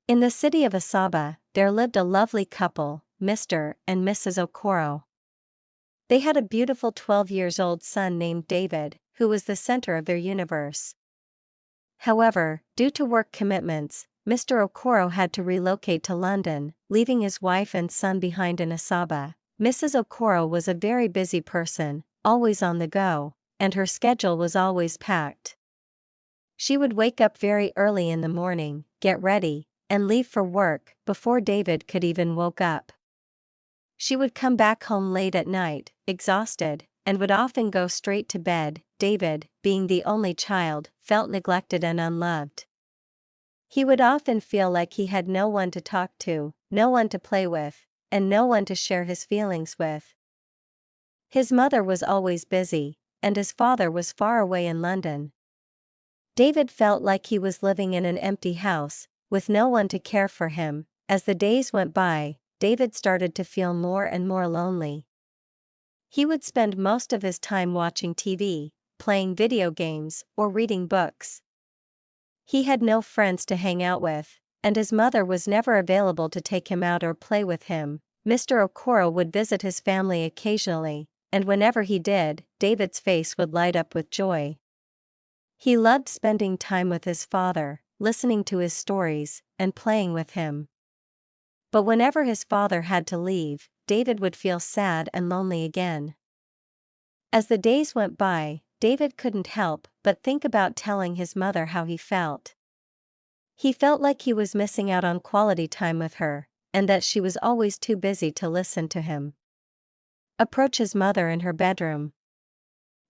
In the city of Asaba, there lived a lovely couple, Mr. and Mrs. Okoro. They had a beautiful 12-year-old son named David, who was the center of their universe. However, due to work commitments, Mr. Okoro had to relocate to London, leaving his wife and son behind in Asaba. Mrs. Okoro was a very busy person, always on the go, and her schedule was always packed. She would wake up very early in the morning, get ready, and leave for work before David could even woke up. She would come back home late at night, exhausted, and would often go straight to bed. David, being the only child, felt neglected and unloved. He would often feel like he had no one to talk to, no one to play with, and no one to share his feelings with. His mother was always busy, and his father was far away in London. David felt like he was living in an empty house, with no one to care for him. As the days went by, David started to feel more and more lonely. He would spend most of his time watching TV, playing video games, or reading books. He had no friends to hang out with, and his mother was never available to take him out or play with him. Mr. Okoro would visit his family occasionally, and whenever he did, David's face would light up with joy. He loved spending time with his father, listening to his stories, and playing with him. But whenever his father had to leave, David would feel sad and lonely again. As the days went by, David couldn't help but think about telling his mother how he felt. He felt like he was missing out on quality time with her, and that she was always too busy to listen to him. Approach his mother in her bedroom.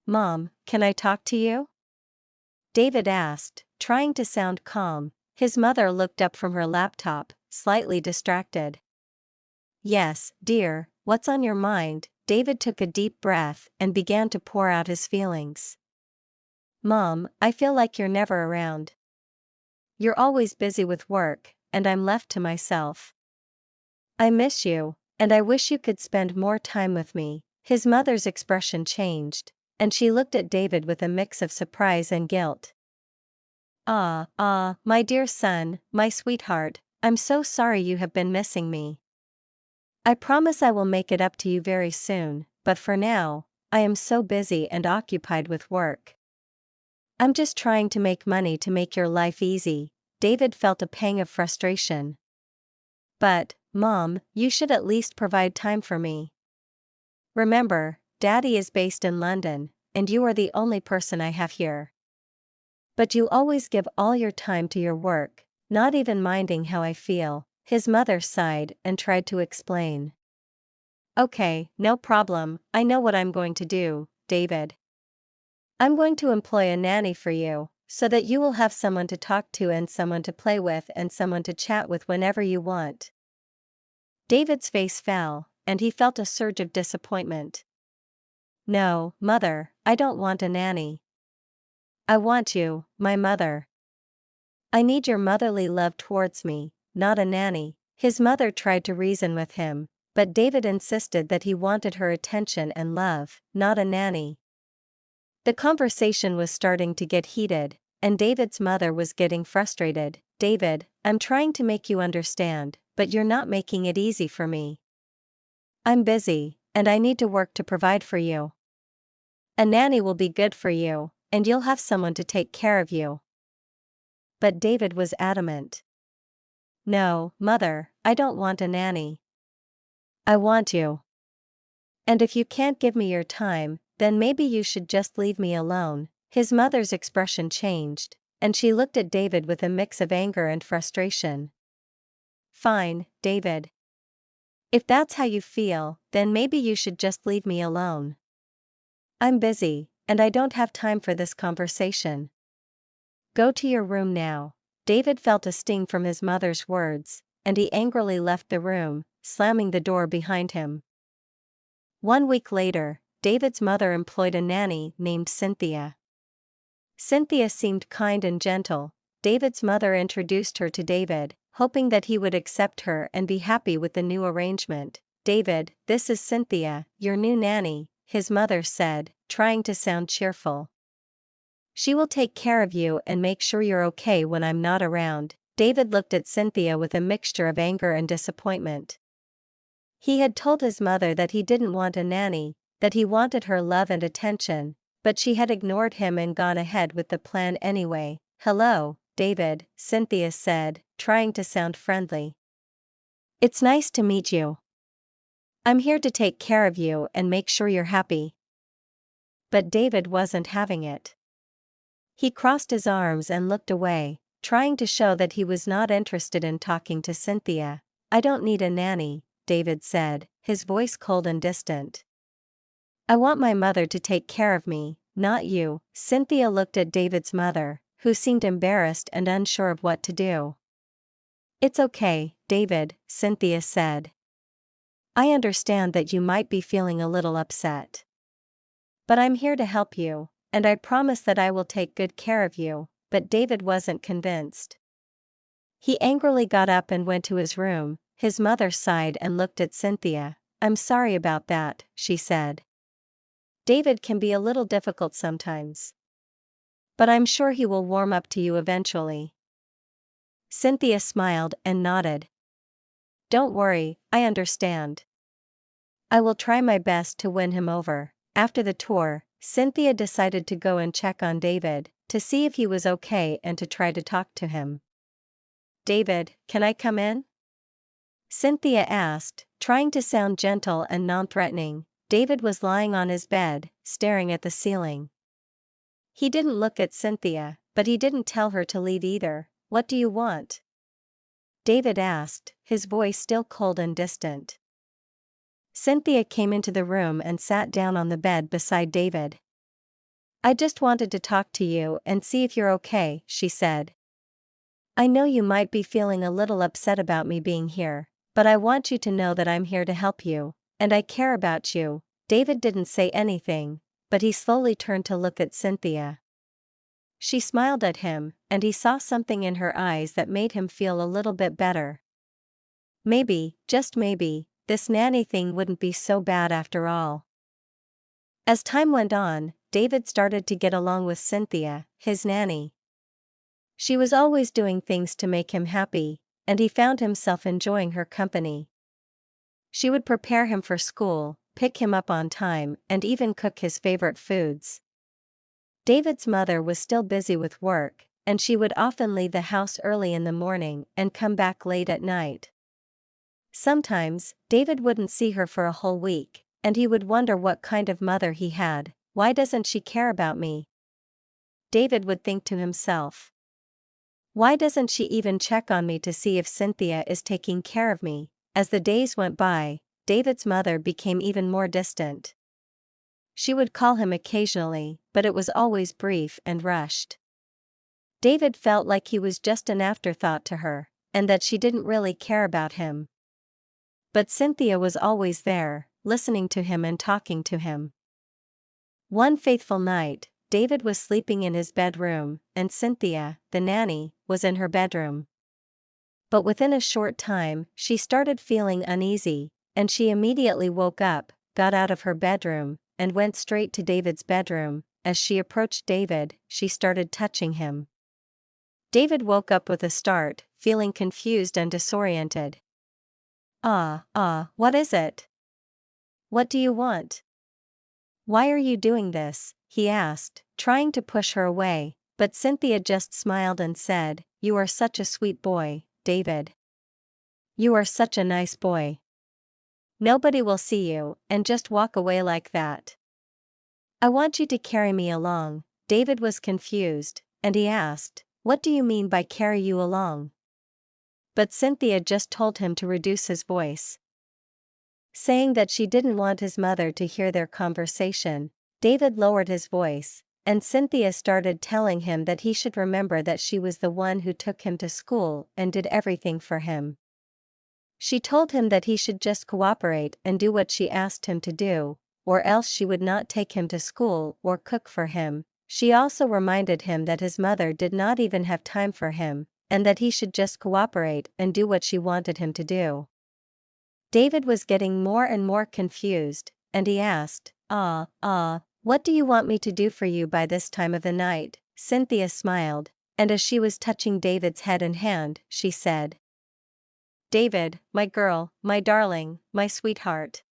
"Mom, can I talk to you?" David asked, trying to sound calm. His mother looked up from her laptop, slightly distracted. "Yes, dear, what's on your mind?" David took a deep breath and began to pour out his feelings. "Mom, I feel like you're never around. You're always busy with work, and I'm left to myself. I miss you, and I wish you could spend more time with me." His mother's expression changed, and she looked at David with a mix of surprise and guilt. My dear son, my sweetheart, I'm so sorry you have been missing me. I promise I will make it up to you very soon, but for now, I am so busy and occupied with work. I'm just trying to make money to make your life easy." David felt a pang of frustration. "But, Mom, you should at least provide time for me. Remember, Daddy is based in London, and you are the only person I have here. But you always give all your time to your work, not even minding how I feel." His mother sighed and tried to explain. "Okay, no problem, I know what I'm going to do, David. I'm going to employ a nanny for you, so that you will have someone to talk to and someone to play with and someone to chat with whenever you want." David's face fell, and he felt a surge of disappointment. "No, Mother, I don't want a nanny. I want you, my mother. I need your motherly love towards me, not a nanny." His mother tried to reason with him, but David insisted that he wanted her attention and love, not a nanny. The conversation was starting to get heated, and David's mother was getting frustrated. "David, I'm trying to make you understand, but you're not making it easy for me. I'm busy, and I need to work to provide for you. A nanny will be good for you, and you'll have someone to take care of you." But David was adamant. "No, Mother, I don't want a nanny. I want you. And if you can't give me your time, then maybe you should just leave me alone." His mother's expression changed, and she looked at David with a mix of anger and frustration. "Fine, David. If that's how you feel, then maybe you should just leave me alone. I'm busy, and I don't have time for this conversation. Go to your room now." David felt a sting from his mother's words, and he angrily left the room, slamming the door behind him. 1 week later, David's mother employed a nanny named Cynthia. Cynthia seemed kind and gentle. David's mother introduced her to David, hoping that he would accept her and be happy with the new arrangement. "David, this is Cynthia, your new nanny," his mother said, trying to sound cheerful. "She will take care of you and make sure you're okay when I'm not around." David looked at Cynthia with a mixture of anger and disappointment. He had told his mother that he didn't want a nanny, that he wanted her love and attention, but she had ignored him and gone ahead with the plan anyway. "Hello, David," Cynthia said, trying to sound friendly. "It's nice to meet you. I'm here to take care of you and make sure you're happy." But David wasn't having it. He crossed his arms and looked away, trying to show that he was not interested in talking to Cynthia. "I don't need a nanny," David said, his voice cold and distant. "I want my mother to take care of me, not you." Cynthia looked at David's mother, who seemed embarrassed and unsure of what to do. "It's okay, David," Cynthia said. "I understand that you might be feeling a little upset. But I'm here to help you, and I promise that I will take good care of you." But David wasn't convinced. He angrily got up and went to his room. His mother sighed and looked at Cynthia. "I'm sorry about that," she said. "David can be a little difficult sometimes. But I'm sure he will warm up to you eventually." Cynthia smiled and nodded. "Don't worry, I understand. I will try my best to win him over." After the tour, Cynthia decided to go and check on David, to see if he was okay and to try to talk to him. "David, can I come in?" Cynthia asked, trying to sound gentle and non-threatening. David was lying on his bed, staring at the ceiling. He didn't look at Cynthia, but he didn't tell her to leave either. "What do you want?" David asked, his voice still cold and distant. Cynthia came into the room and sat down on the bed beside David. "I just wanted to talk to you and see if you're okay," she said. "I know you might be feeling a little upset about me being here, but I want you to know that I'm here to help you, and I care about you." David didn't say anything, but he slowly turned to look at Cynthia. She smiled at him, and he saw something in her eyes that made him feel a little bit better. Maybe, just maybe, this nanny thing wouldn't be so bad after all. As time went on, David started to get along with Cynthia, his nanny. She was always doing things to make him happy, and he found himself enjoying her company. She would prepare him for school, pick him up on time, and even cook his favorite foods. David's mother was still busy with work, and she would often leave the house early in the morning and come back late at night. Sometimes, David wouldn't see her for a whole week, and he would wonder what kind of mother he had. "Why doesn't she care about me?" David would think to himself. "Why doesn't she even check on me to see if Cynthia is taking care of me?" As the days went by, David's mother became even more distant. She would call him occasionally, but it was always brief and rushed. David felt like he was just an afterthought to her, and that she didn't really care about him. But Cynthia was always there, listening to him and talking to him. One faithful night, David was sleeping in his bedroom, and Cynthia, the nanny, was in her bedroom. But within a short time, she started feeling uneasy, and she immediately woke up, got out of her bedroom, and went straight to David's bedroom. As she approached David, she started touching him. David woke up with a start, feeling confused and disoriented. What is it? What do you want? Why are you doing this?" he asked, trying to push her away, but Cynthia just smiled and said, "You are such a sweet boy, David. You are such a nice boy. Nobody will see you, and just walk away like that. I want you to carry me along." David was confused, and he asked, "What do you mean by carry you along?" But Cynthia just told him to reduce his voice. Saying that she didn't want his mother to hear their conversation, David lowered his voice, and Cynthia started telling him that he should remember that she was the one who took him to school and did everything for him. She told him that he should just cooperate and do what she asked him to do, or else she would not take him to school or cook for him. She also reminded him that his mother did not even have time for him, and that he should just cooperate and do what she wanted him to do. David was getting more and more confused, and he asked, what do you want me to do for you by this time of the night?" Cynthia smiled, and as she was touching David's head and hand, she said, "David, my girl, my darling, my sweetheart."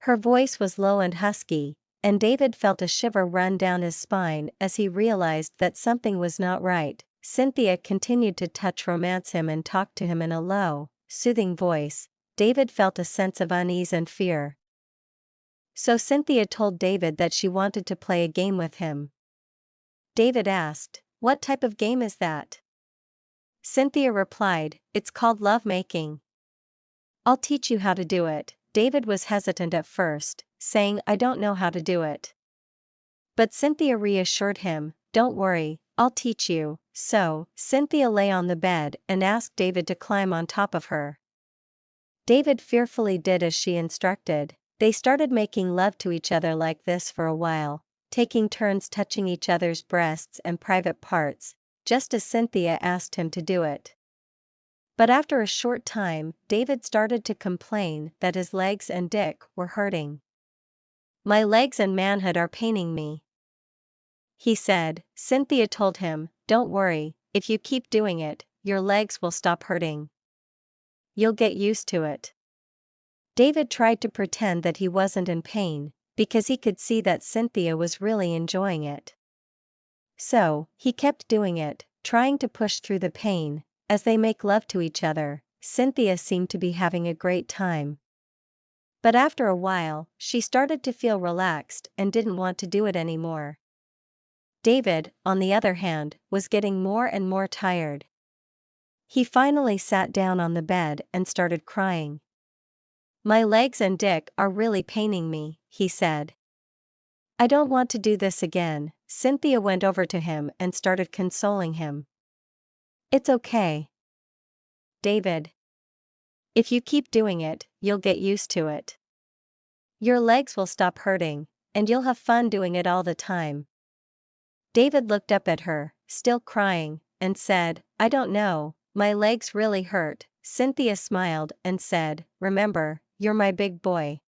Her voice was low and husky, and David felt a shiver run down his spine as he realized that something was not right. Cynthia continued to romance him and talk to him in a low, soothing voice. David felt a sense of unease and fear. So Cynthia told David that she wanted to play a game with him. David asked, "What type of game is that?" Cynthia replied, "It's called lovemaking. I'll teach you how to do it." David was hesitant at first, saying, "I don't know how to do it." But Cynthia reassured him, "Don't worry, I'll teach you." So, Cynthia lay on the bed and asked David to climb on top of her. David fearfully did as she instructed. They started making love to each other like this for a while, taking turns touching each other's breasts and private parts, just as Cynthia asked him to do it. But after a short time, David started to complain that his legs and dick were hurting. "My legs and manhood are paining me," he said. Cynthia told him, "Don't worry, if you keep doing it, your legs will stop hurting. You'll get used to it." David tried to pretend that he wasn't in pain, because he could see that Cynthia was really enjoying it. So, he kept doing it, trying to push through the pain. As they make love to each other, Cynthia seemed to be having a great time. But after a while, she started to feel relaxed and didn't want to do it anymore. David, on the other hand, was getting more and more tired. He finally sat down on the bed and started crying. "My legs and dick are really paining me," he said. "I don't want to do this again." Cynthia went over to him and started consoling him. "It's okay, David. If you keep doing it, you'll get used to it. Your legs will stop hurting, and you'll have fun doing it all the time." David looked up at her, still crying, and said, "I don't know, my legs really hurt." Cynthia smiled and said, "Remember, you're my big boy.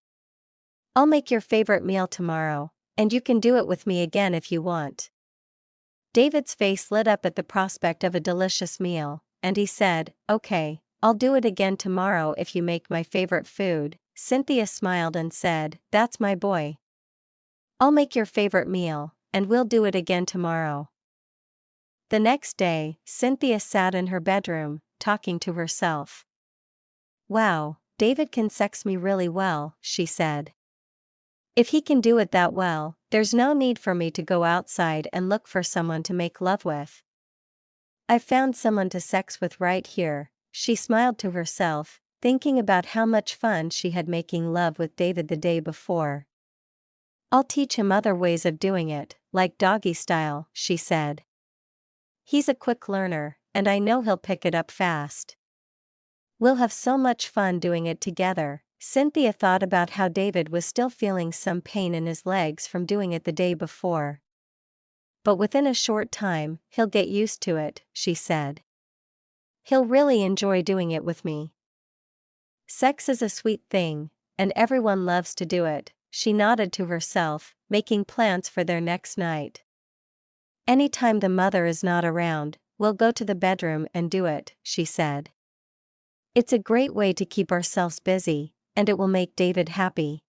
I'll make your favorite meal tomorrow, and you can do it with me again if you want." David's face lit up at the prospect of a delicious meal, and he said, "Okay, I'll do it again tomorrow if you make my favorite food." Cynthia smiled and said, "That's my boy. I'll make your favorite meal, and we'll do it again tomorrow." The next day, Cynthia sat in her bedroom, talking to herself. "Wow, David can sex me really well," she said. "If he can do it that well, there's no need for me to go outside and look for someone to make love with. I've found someone to sex with right here." She smiled to herself, thinking about how much fun she had making love with David the day before. "I'll teach him other ways of doing it, like doggy style," she said. "He's a quick learner, and I know he'll pick it up fast. We'll have so much fun doing it together." Cynthia thought about how David was still feeling some pain in his legs from doing it the day before. "But within a short time, he'll get used to it," she said. "He'll really enjoy doing it with me. Sex is a sweet thing, and everyone loves to do it." She nodded to herself, making plans for their next night. "Anytime the mother is not around, we'll go to the bedroom and do it," she said. "It's a great way to keep ourselves busy, and it will make David happy.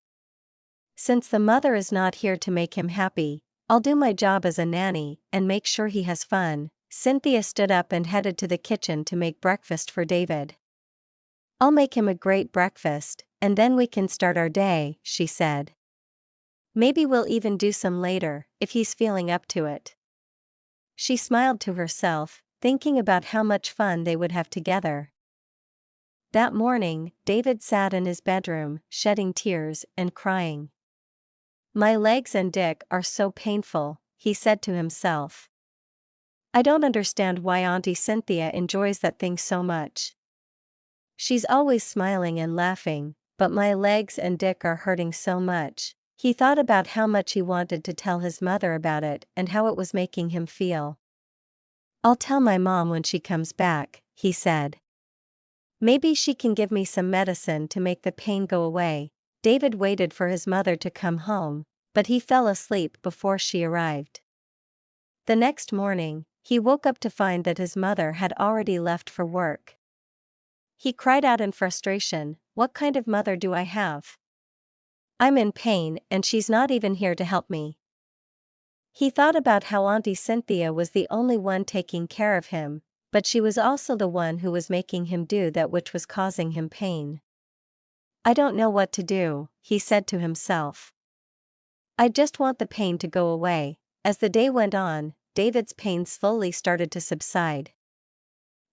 Since the mother is not here to make him happy, I'll do my job as a nanny and make sure he has fun." Cynthia stood up and headed to the kitchen to make breakfast for David. "I'll make him a great breakfast, and then we can start our day," she said. "Maybe we'll even do some later, if he's feeling up to it." She smiled to herself, thinking about how much fun they would have together. That morning, David sat in his bedroom, shedding tears and crying. "My legs and dick are so painful," he said to himself. "I don't understand why Auntie Cynthia enjoys that thing so much. She's always smiling and laughing, but my legs and dick are hurting so much." He thought about how much he wanted to tell his mother about it and how it was making him feel. "I'll tell my mom when she comes back," he said. "Maybe she can give me some medicine to make the pain go away." David waited for his mother to come home, but he fell asleep before she arrived. The next morning, He woke up to find that his mother had already left for work. He cried out in frustration, "What kind of mother do I have? I'm in pain and she's not even here to help me." He thought about how Auntie Cynthia was the only one taking care of him, but she was also the one who was making him do that which was causing him pain. "I don't know what to do," he said to himself. "I just want the pain to go away." As the day went on, David's pain slowly started to subside.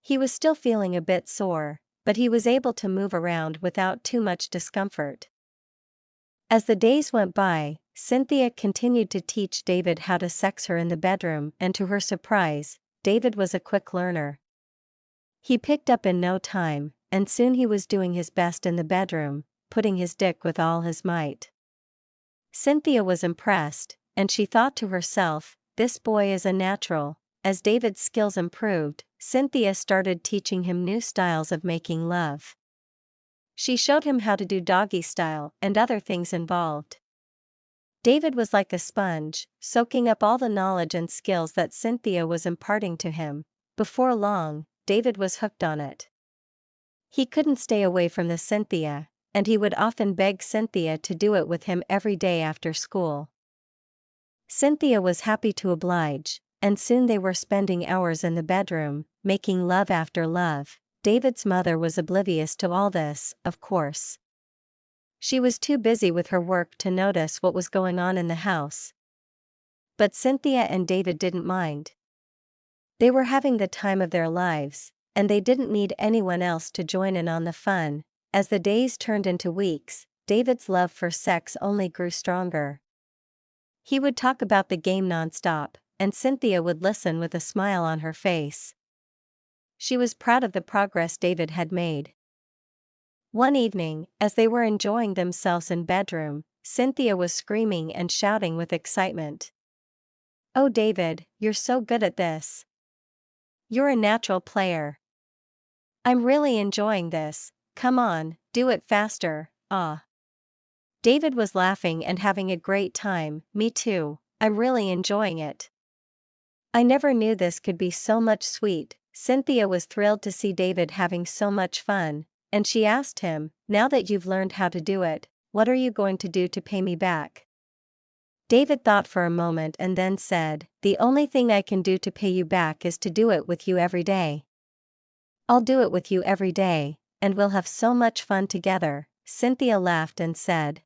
He was still feeling a bit sore, but he was able to move around without too much discomfort. As the days went by, Cynthia continued to teach David how to sex her in the bedroom, and to her surprise, David was a quick learner. He picked up in no time, and soon he was doing his best in the bedroom, putting his dick with all his might. Cynthia was impressed, and she thought to herself, "This boy is a natural." As David's skills improved, Cynthia started teaching him new styles of making love. She showed him how to do doggy style and other things involved. David was like a sponge, soaking up all the knowledge and skills that Cynthia was imparting to him. Before long, David was hooked on it. He couldn't stay away from the Cynthia, and he would often beg Cynthia to do it with him every day after school. Cynthia was happy to oblige, and soon they were spending hours in the bedroom, making love after love. David's mother was oblivious to all this, of course. She was too busy with her work to notice what was going on in the house. But Cynthia and David didn't mind. They were having the time of their lives, and they didn't need anyone else to join in on the fun. As the days turned into weeks, David's love for sex only grew stronger. He would talk about the game nonstop, and Cynthia would listen with a smile on her face. She was proud of the progress David had made. One evening, as they were enjoying themselves in bedroom, Cynthia was screaming and shouting with excitement. "Oh David, you're so good at this. You're a natural player. I'm really enjoying this. Come on, do it faster, ah." David was laughing and having a great time. "Me too, I'm really enjoying it. I never knew this could be so much sweet." Cynthia was thrilled to see David having so much fun, and she asked him, "Now that you've learned how to do it, what are you going to do to pay me back?" David thought for a moment and then said, "The only thing I can do to pay you back is to do it with you every day. I'll do it with you every day, and we'll have so much fun together." Cynthia laughed and said,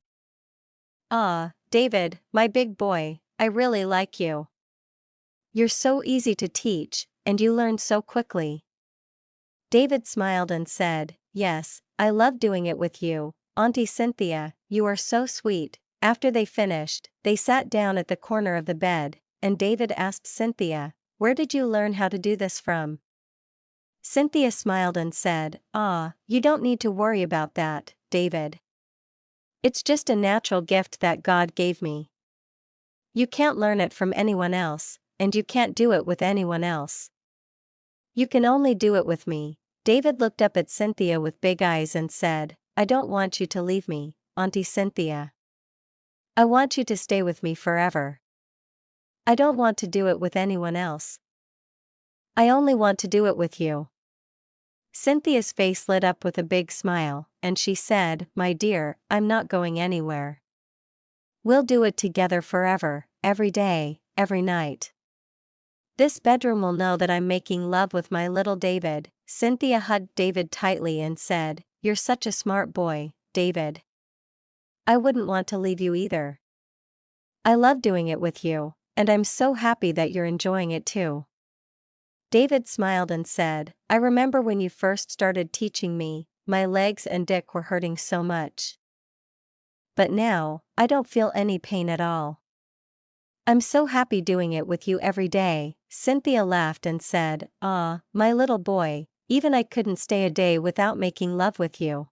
"Ah, David, my big boy, I really like you. You're so easy to teach, and you learn so quickly." David smiled and said, "Yes, I love doing it with you, Auntie Cynthia, you are so sweet." After they finished, they sat down at the corner of the bed, and David asked Cynthia, "Where did you learn how to do this from?" Cynthia smiled and said, "Ah, you don't need to worry about that, David. It's just a natural gift that God gave me. You can't learn it from anyone else, and you can't do it with anyone else. You can only do it with me." David looked up at Cynthia with big eyes and said, "I don't want you to leave me, Auntie Cynthia. I want you to stay with me forever. I don't want to do it with anyone else. I only want to do it with you." Cynthia's face lit up with a big smile, and she said, "My dear, I'm not going anywhere. We'll do it together forever, every day, every night. This bedroom will know that I'm making love with my little David." Cynthia hugged David tightly and said, "You're such a smart boy, David. I wouldn't want to leave you either. I love doing it with you, and I'm so happy that you're enjoying it too." David smiled and said, "I remember when you first started teaching me, my legs and dick were hurting so much. But now, I don't feel any pain at all. I'm so happy doing it with you every day." Cynthia laughed and said, "Ah, my little boy, even I couldn't stay a day without making love with you.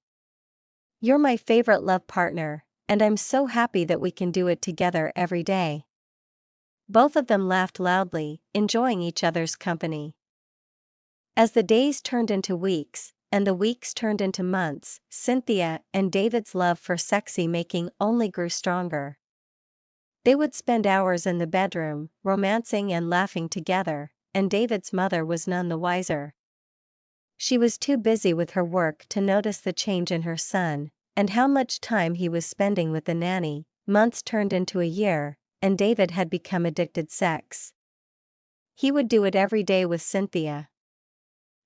You're my favorite love partner, and I'm so happy that we can do it together every day." Both of them laughed loudly, enjoying each other's company. As the days turned into weeks, and the weeks turned into months, Cynthia and David's love for sexy making only grew stronger. They would spend hours in the bedroom, romancing and laughing together, and David's mother was none the wiser. She was too busy with her work to notice the change in her son, and how much time he was spending with the nanny. Months turned into a year, and David had become addicted sex. He would do it every day with Cynthia.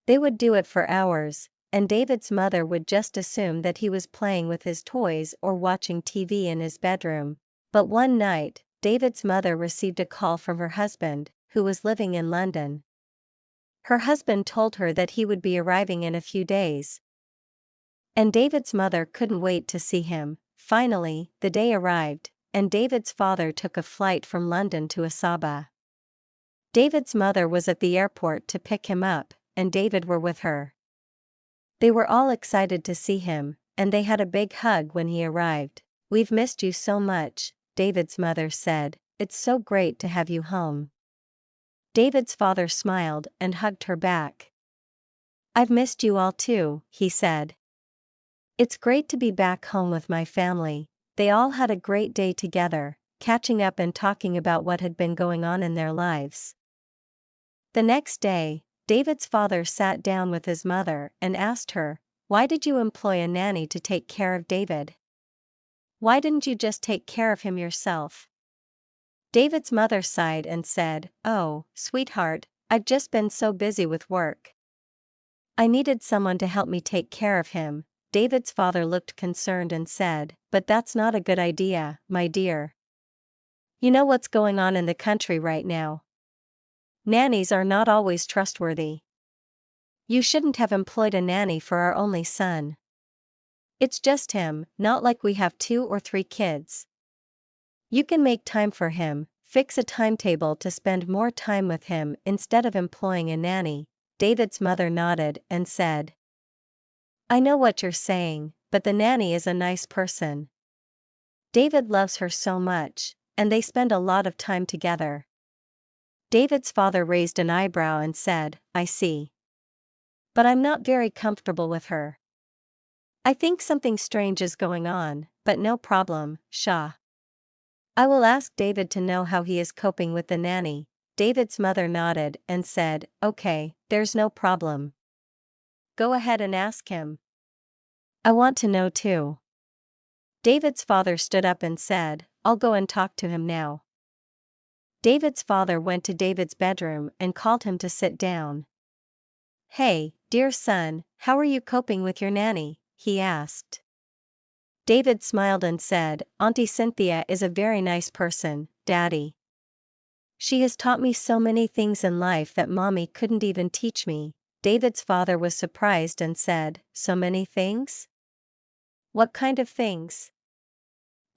They would do it for hours, and David's mother would just assume that he was playing with his toys or watching TV in his bedroom. But one night, David's mother received a call from her husband, who was living in London. Her husband told her that he would be arriving in a few days. And David's mother couldn't wait to see him. Finally, the day arrived, and David's father took a flight from London to Asaba. David's mother was at the airport to pick him up, and David were with her. They were all excited to see him, and they had a big hug when he arrived. "We've missed you so much," David's mother said. "It's so great to have you home." David's father smiled and hugged her back. "I've missed you all too," he said. "It's great to be back home with my family." They all had a great day together, catching up and talking about what had been going on in their lives. The next day, David's father sat down with his mother and asked her, "Why did you employ a nanny to take care of David? Why didn't you just take care of him yourself?" David's mother sighed and said, "Oh, sweetheart, I've just been so busy with work. I needed someone to help me take care of him." David's father looked concerned and said, "But that's not a good idea, my dear. You know what's going on in the country right now. Nannies are not always trustworthy. You shouldn't have employed a nanny for our only son. It's just him, not like we have 2 or 3 kids. You can make time for him, fix a timetable to spend more time with him instead of employing a nanny." David's mother nodded and said, "I know what you're saying, but the nanny is a nice person. David loves her so much, and they spend a lot of time together." David's father raised an eyebrow and said, "I see. But I'm not very comfortable with her. I think something strange is going on, but no problem, Shah. I will ask David to know how he is coping with the nanny." David's mother nodded and said, "Okay, there's no problem. Go ahead and ask him. I want to know too." David's father stood up and said, "I'll go and talk to him now." David's father went to David's bedroom and called him to sit down. "Hey, dear son, how are you coping with your nanny?" he asked. David smiled and said, "Auntie Cynthia is a very nice person, Daddy. She has taught me so many things in life that Mommy couldn't even teach me." David's father was surprised and said, "So many things? What kind of things?"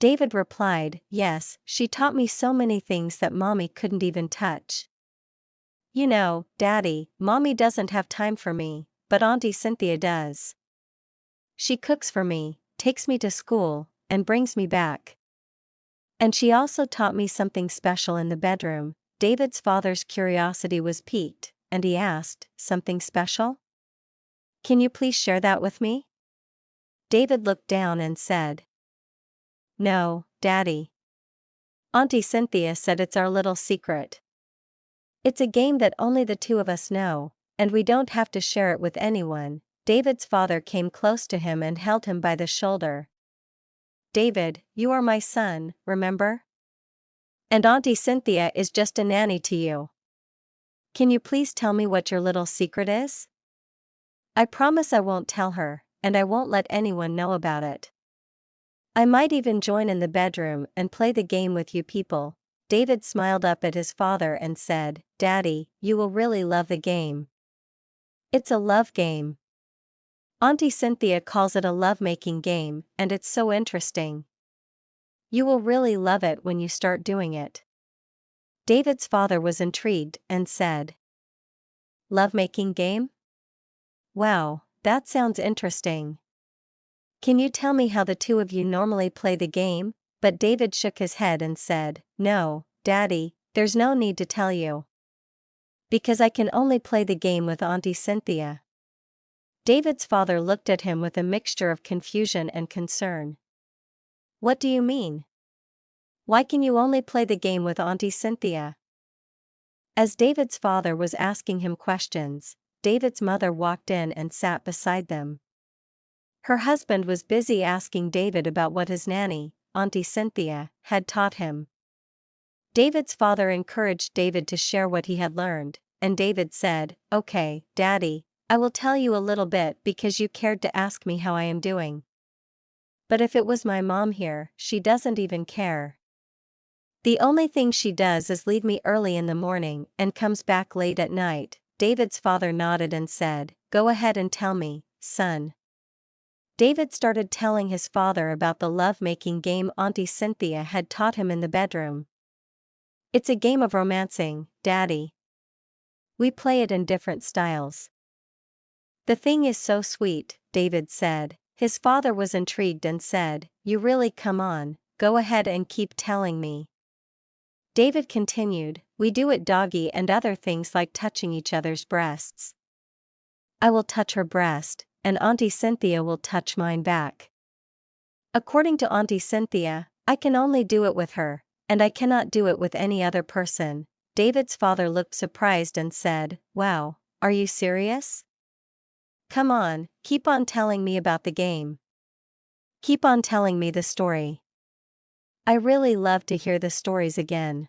David replied, "Yes, she taught me so many things that Mommy couldn't even touch. You know, Daddy, Mommy doesn't have time for me, but Auntie Cynthia does. She cooks for me, takes me to school, and brings me back. And she also taught me something special in the bedroom." David's father's curiosity was piqued, and he asked, "Something special? Can you please share that with me?" David looked down and said, "No, Daddy. Auntie Cynthia said it's our little secret. It's a game that only the 2 of us know, and we don't have to share it with anyone." David's father came close to him and held him by the shoulder. "David, you are my son, remember? And Auntie Cynthia is just a nanny to you. Can you please tell me what your little secret is? I promise I won't tell her, and I won't let anyone know about it. I might even join in the bedroom and play the game with you people." David smiled up at his father and said, "Daddy, you will really love the game. It's a love game. Auntie Cynthia calls it a love-making game, and it's so interesting. You will really love it when you start doing it." David's father was intrigued and said, "Love-making game? Wow, that sounds interesting. Can you tell me how the 2 of you normally play the game?" But David shook his head and said, "No, Daddy, there's no need to tell you. Because I can only play the game with Auntie Cynthia." David's father looked at him with a mixture of confusion and concern. "What do you mean? Why can you only play the game with Auntie Cynthia?" As David's father was asking him questions, David's mother walked in and sat beside them. Her husband was busy asking David about what his nanny, Auntie Cynthia, had taught him. David's father encouraged David to share what he had learned, and David said, "Okay, Daddy, I will tell you a little bit because you cared to ask me how I am doing. But if it was my mom here, she doesn't even care. The only thing she does is leave me early in the morning and comes back late at night." David's father nodded and said, "Go ahead and tell me, son." David started telling his father about the love-making game Auntie Cynthia had taught him in the bedroom. "It's a game of romancing, Daddy. We play it in different styles." "The thing is so sweet," David said. His father was intrigued and said, "You really come on, go ahead and keep telling me." David continued, "We do it doggy and other things like touching each other's breasts. I will touch her breast, and Auntie Cynthia will touch mine back. According to Auntie Cynthia, I can only do it with her, and I cannot do it with any other person." David's father looked surprised and said, "Wow, are you serious? Come on, keep on telling me about the game. Keep on telling me the story. I really love to hear the stories again."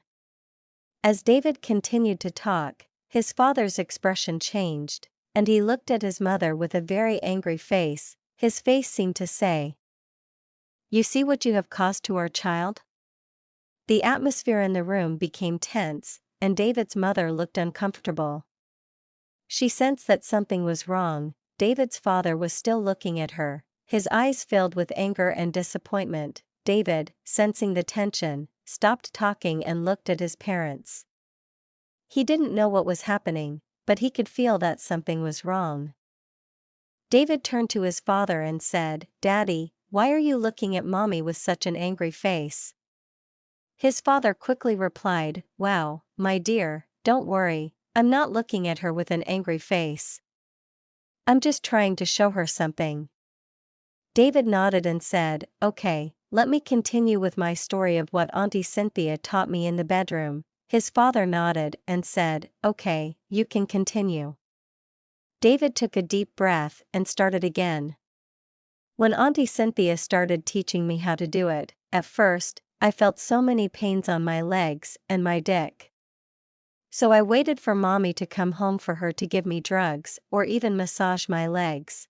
As David continued to talk, his father's expression changed, and he looked at his mother with a very angry face. His face seemed to say, "You see what you have caused to our child?" The atmosphere in the room became tense, and David's mother looked uncomfortable. She sensed that something was wrong. David's father was still looking at her, his eyes filled with anger and disappointment. David, sensing the tension, stopped talking and looked at his parents. He didn't know what was happening, but he could feel that something was wrong. David turned to his father and said, "Daddy, why are you looking at Mommy with such an angry face?" His father quickly replied, "Wow, my dear, don't worry, I'm not looking at her with an angry face. I'm just trying to show her something." David nodded and said, "Okay, let me continue with my story of what Auntie Cynthia taught me in the bedroom." His father nodded and said, "Okay, you can continue." David took a deep breath and started again. "When Auntie Cynthia started teaching me how to do it, at first, I felt so many pains on my legs and my dick. So I waited for Mommy to come home for her to give me drugs or even massage my legs.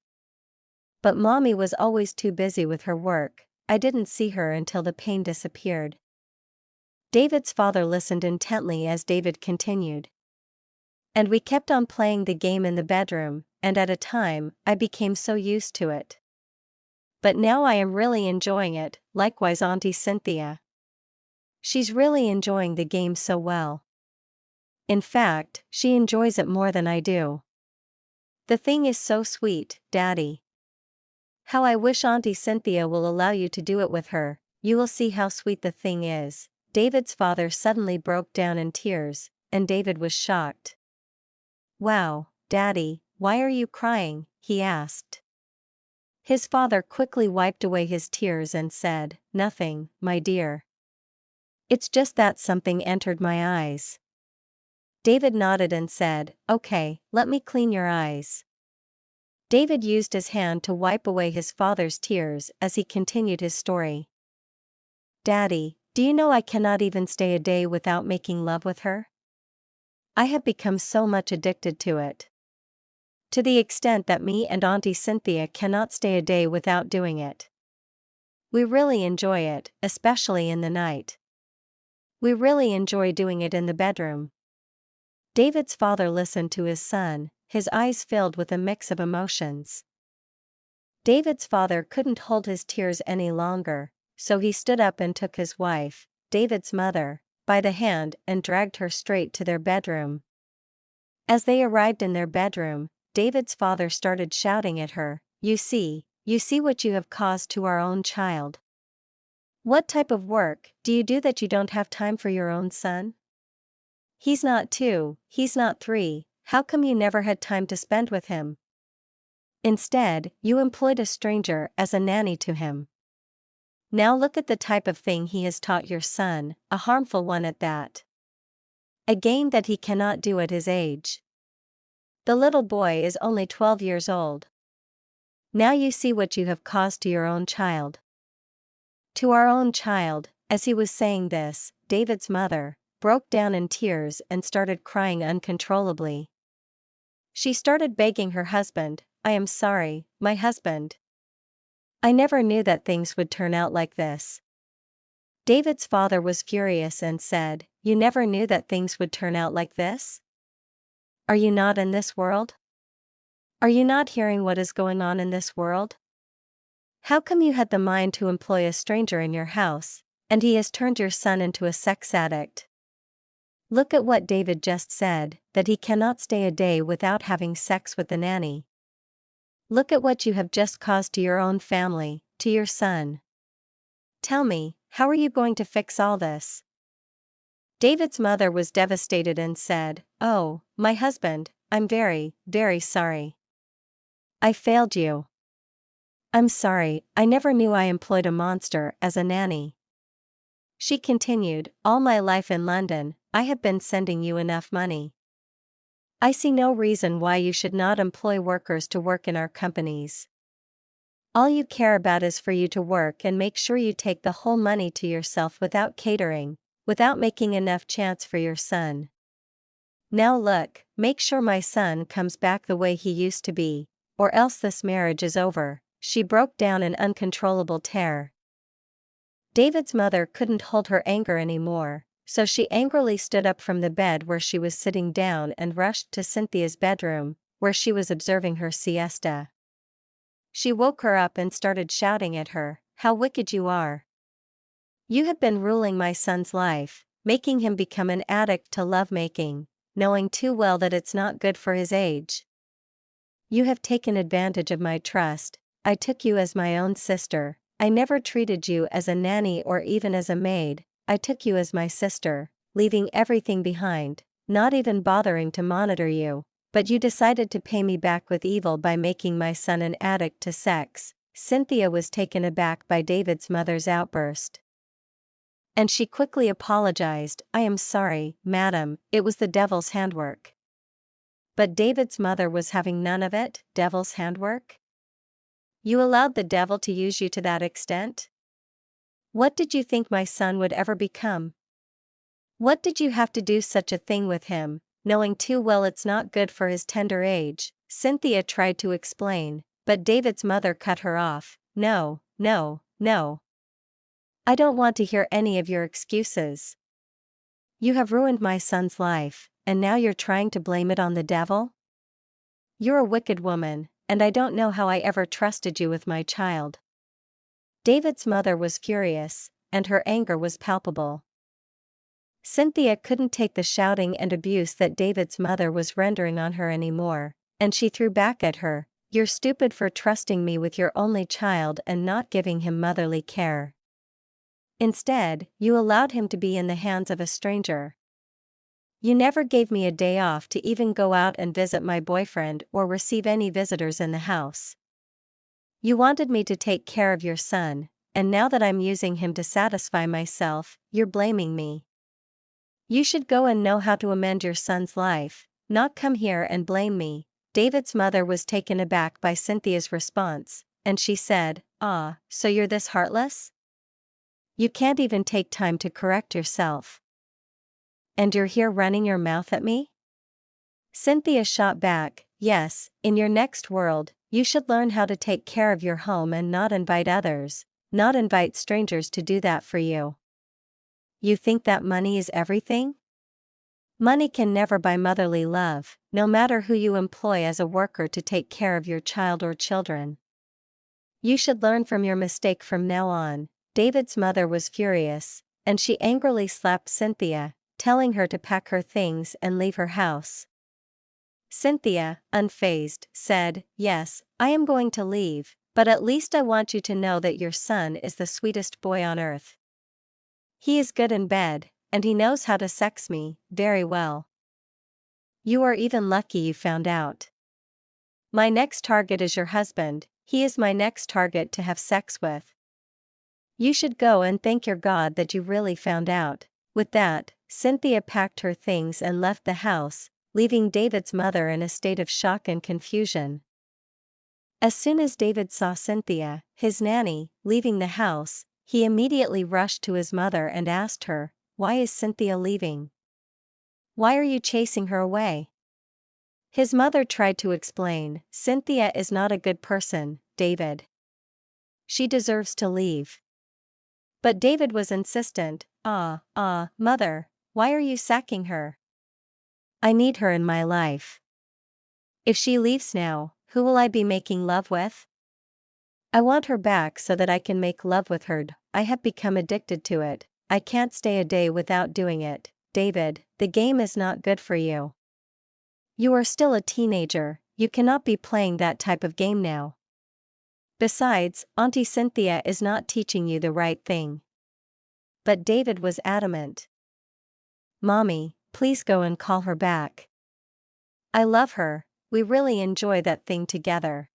But Mommy was always too busy with her work. I didn't see her until the pain disappeared." David's father listened intently as David continued. "And we kept on playing the game in the bedroom, and at a time, I became so used to it. But now I am really enjoying it, likewise Auntie Cynthia. She's really enjoying the game so well. In fact, she enjoys it more than I do. The thing is so sweet, Daddy. How I wish Auntie Cynthia will allow you to do it with her. You will see how sweet the thing is." David's father suddenly broke down in tears, and David was shocked. "Wow, Daddy, why are you crying?" he asked. His father quickly wiped away his tears and said, "Nothing, my dear. It's just that something entered my eyes." David nodded and said, "Okay, let me clean your eyes." David used his hand to wipe away his father's tears as he continued his story. "Daddy, do you know I cannot even stay a day without making love with her? I have become so much addicted to it. To the extent that me and Auntie Cynthia cannot stay a day without doing it. We really enjoy it, especially in the night. We really enjoy doing it in the bedroom." David's father listened to his son, his eyes filled with a mix of emotions. David's father couldn't hold his tears any longer, so he stood up and took his wife, David's mother, by the hand and dragged her straight to their bedroom. As they arrived in their bedroom, David's father started shouting at her, you see what you have caused to our own child. What type of work do you do that you don't have time for your own son? He's not 2, he's not 3, how come you never had time to spend with him? Instead, you employed a stranger as a nanny to him. Now look at the type of thing he has taught your son, a harmful one at that. A game that he cannot do at his age. The little boy is only 12 years old. Now you see what you have caused to your own child. To our own child, as he was saying this, David's mother broke down in tears and started crying uncontrollably. She started begging her husband, "I am sorry, my husband. I never knew that things would turn out like this." David's father was furious and said, "You never knew that things would turn out like this? Are you not in this world? Are you not hearing what is going on in this world? How come you had the mind to employ a stranger in your house, and he has turned your son into a sex addict? Look at what David just said, that he cannot stay a day without having sex with the nanny. Look at what you have just caused to your own family, to your son. Tell me, how are you going to fix all this?" David's mother was devastated and said, "Oh, my husband, I'm very, very sorry. I failed you. I'm sorry, I never knew I employed a monster as a nanny." She continued, "All my life in London, I have been sending you enough money. I see no reason why you should not employ workers to work in our companies. All you care about is for you to work and make sure you take the whole money to yourself without catering, without making enough chance for your son. Now look, make sure my son comes back the way he used to be, or else this marriage is over." She broke down in uncontrollable terror. David's mother couldn't hold her anger anymore, so she angrily stood up from the bed where she was sitting down and rushed to Cynthia's bedroom, where she was observing her siesta. She woke her up and started shouting at her, "How wicked you are! You have been ruling my son's life, making him become an addict to lovemaking, knowing too well that it's not good for his age. You have taken advantage of my trust. I took you as my own sister. I never treated you as a nanny or even as a maid. I took you as my sister, leaving everything behind, not even bothering to monitor you. But you decided to pay me back with evil by making my son an addict to sex." Cynthia was taken aback by David's mother's outburst. And she quickly apologized, "I am sorry, madam, it was the devil's handwork." But David's mother was having none of it. Devil's handwork? You allowed the devil to use you to that extent? What did you think my son would ever become? What did you have to do such a thing with him, knowing too well it's not good for his tender age?" Cynthia tried to explain, but David's mother cut her off. "No, no, no. I don't want to hear any of your excuses. You have ruined my son's life, and now you're trying to blame it on the devil? You're a wicked woman, and I don't know how I ever trusted you with my child." David's mother was furious, and her anger was palpable. Cynthia couldn't take the shouting and abuse that David's mother was rendering on her anymore, and she threw back at her, "You're stupid for trusting me with your only child and not giving him motherly care. Instead, you allowed him to be in the hands of a stranger. You never gave me a day off to even go out and visit my boyfriend or receive any visitors in the house. You wanted me to take care of your son, and now that I'm using him to satisfy myself, you're blaming me. You should go and know how to amend your son's life, not come here and blame me." David's mother was taken aback by Cynthia's response, and she said, "Ah, so you're this heartless? You can't even take time to correct yourself. And you're here running your mouth at me?" Cynthia shot back, "Yes, in your next world, you should learn how to take care of your home and not invite others, not invite strangers to do that for you. You think that money is everything? Money can never buy motherly love, no matter who you employ as a worker to take care of your child or children. You should learn from your mistake from now on." David's mother was furious, and she angrily slapped Cynthia, telling her to pack her things and leave her house. Cynthia, unfazed, said, "Yes, I am going to leave, but at least I want you to know that your son is the sweetest boy on earth. He is good in bed, and he knows how to sex me very well. You are even lucky you found out. My next target is your husband. He is my next target to have sex with. You should go and thank your God that you really found out." With that, Cynthia packed her things and left the house, leaving David's mother in a state of shock and confusion. As soon as David saw Cynthia, his nanny, leaving the house, he immediately rushed to his mother and asked her, "Why is Cynthia leaving? Why are you chasing her away?" His mother tried to explain, "Cynthia is not a good person, David. She deserves to leave." But David was insistent, Mother, why are you sacking her? I need her in my life. If she leaves now, who will I be making love with? I want her back so that I can make love with her. I have become addicted to it. I can't stay a day without doing it. David, the game is not good for you. You are still a teenager, you cannot be playing that type of game now. Besides, Auntie Cynthia is not teaching you the right thing. But David was adamant. Mommy, please go and call her back. I love her, we really enjoy that thing together.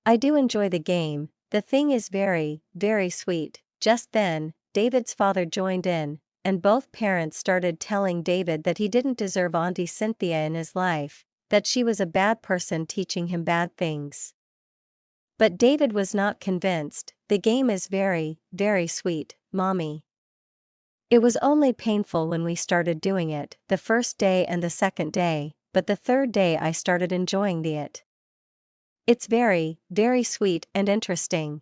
I do enjoy the game, the thing is very, very sweet. Just then, David's father joined in, and both parents started telling David that he didn't deserve Auntie Cynthia in his life, that she was a bad person teaching him bad things. But David was not convinced. The game is very, very sweet, Mommy. It was only painful when we started doing it, the first day and the second day, but the third day I started enjoying it. It's very, very sweet and interesting.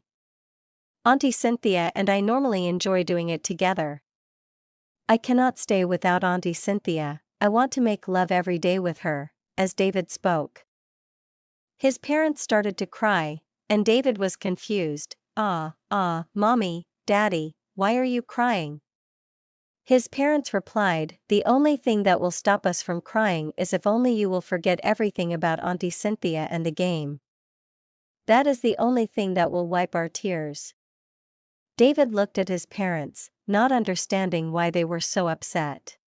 Auntie Cynthia and I normally enjoy doing it together. I cannot stay without Auntie Cynthia, I want to make love every day with her," as David spoke. His parents started to cry, and David was confused. Mommy, Daddy, why are you crying? His parents replied, "The only thing that will stop us from crying is if only you will forget everything about Auntie Cynthia and the game. That is the only thing that will wipe our tears." David looked at his parents, not understanding why they were so upset.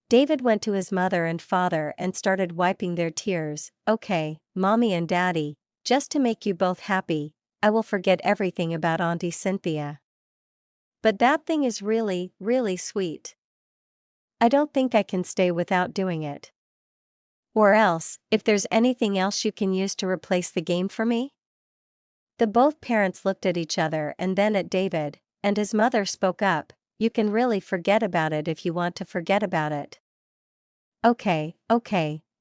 David went to his mother and father and started wiping their tears. "Okay, Mommy and Daddy, just to make you both happy, I will forget everything about Auntie Cynthia. But that thing is really, really sweet. I don't think I can stay without doing it. Or else, if there's anything else you can use to replace the game for me?" The both parents looked at each other and then at David, and his mother spoke up, "You can really forget about it if you want to forget about it." Okay,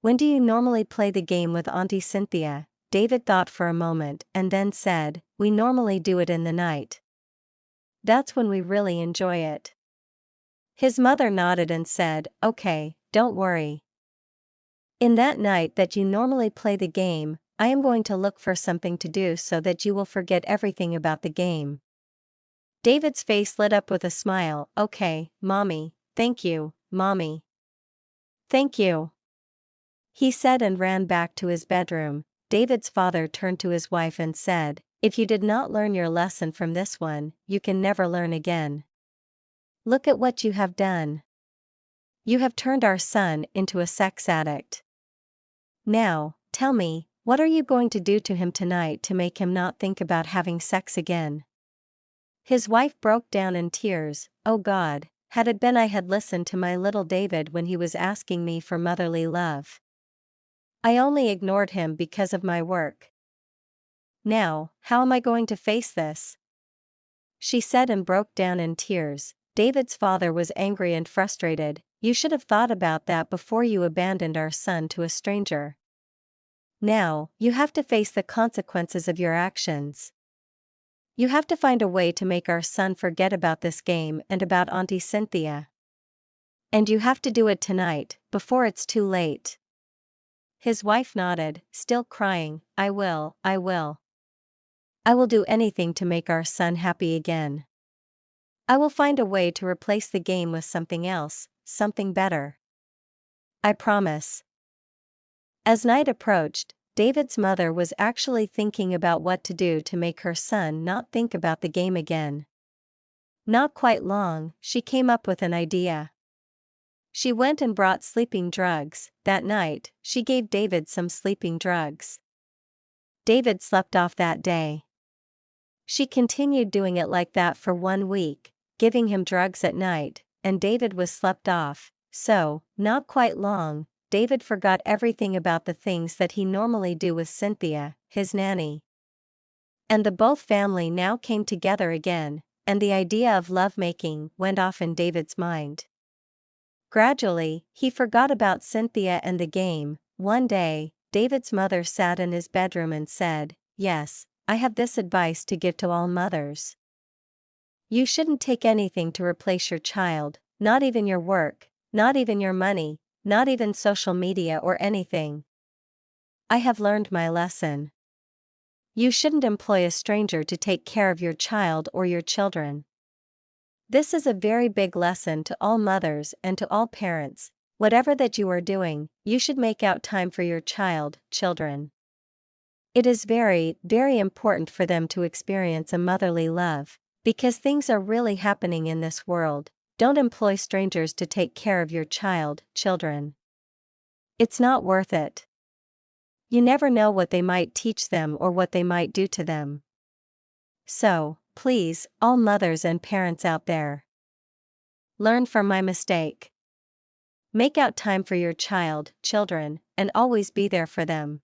when do you normally play the game with Auntie Cynthia? David thought for a moment and then said, "We normally do it in the night. That's when we really enjoy it." His mother nodded and said, "Okay, don't worry. In that night that you normally play the game, I am going to look for something to do so that you will forget everything about the game." David's face lit up with a smile. "Okay, Mommy, thank you, Mommy. Thank you," he said and ran back to his bedroom. David's father turned to his wife and said, "If you did not learn your lesson from this one, you can never learn again. Look at what you have done. You have turned our son into a sex addict. Now, tell me, what are you going to do to him tonight to make him not think about having sex again?" His wife broke down in tears. "Oh God, had it been I had listened to my little David when he was asking me for motherly love. I only ignored him because of my work. Now, how am I going to face this?" she said and broke down in tears. David's father was angry and frustrated. "You should have thought about that before you abandoned our son to a stranger. Now, you have to face the consequences of your actions. You have to find a way to make our son forget about this game and about Auntie Cynthia. And you have to do it tonight, before it's too late." His wife nodded, still crying. I will. I will do anything to make our son happy again. I will find a way to replace the game with something else, something better. I promise." As night approached, David's mother was actually thinking about what to do to make her son not think about the game again. Not quite long, she came up with an idea. She went and brought sleeping drugs. That night, she gave David some sleeping drugs. David slept off that day. She continued doing it like that for 1 week, giving him drugs at night, and David was slept off, so, not quite long, David forgot everything about the things that he normally do with Cynthia, his nanny. And the both family now came together again, and the idea of lovemaking went off in David's mind. Gradually, he forgot about Cynthia and the game. One day, David's mother sat in his bedroom and said, "Yes, I have this advice to give to all mothers. You shouldn't take anything to replace your child, not even your work, not even your money, not even social media or anything. I have learned my lesson. You shouldn't employ a stranger to take care of your child or your children." This is a very big lesson to all mothers and to all parents. Whatever that you are doing, you should make out time for your children. It is very, very important for them to experience a motherly love, because things are really happening in this world. Don't employ strangers to take care of your children. It's not worth it. You never know what they might teach them or what they might do to them. So, please, all mothers and parents out there, learn from my mistake. Make out time for your children, and always be there for them.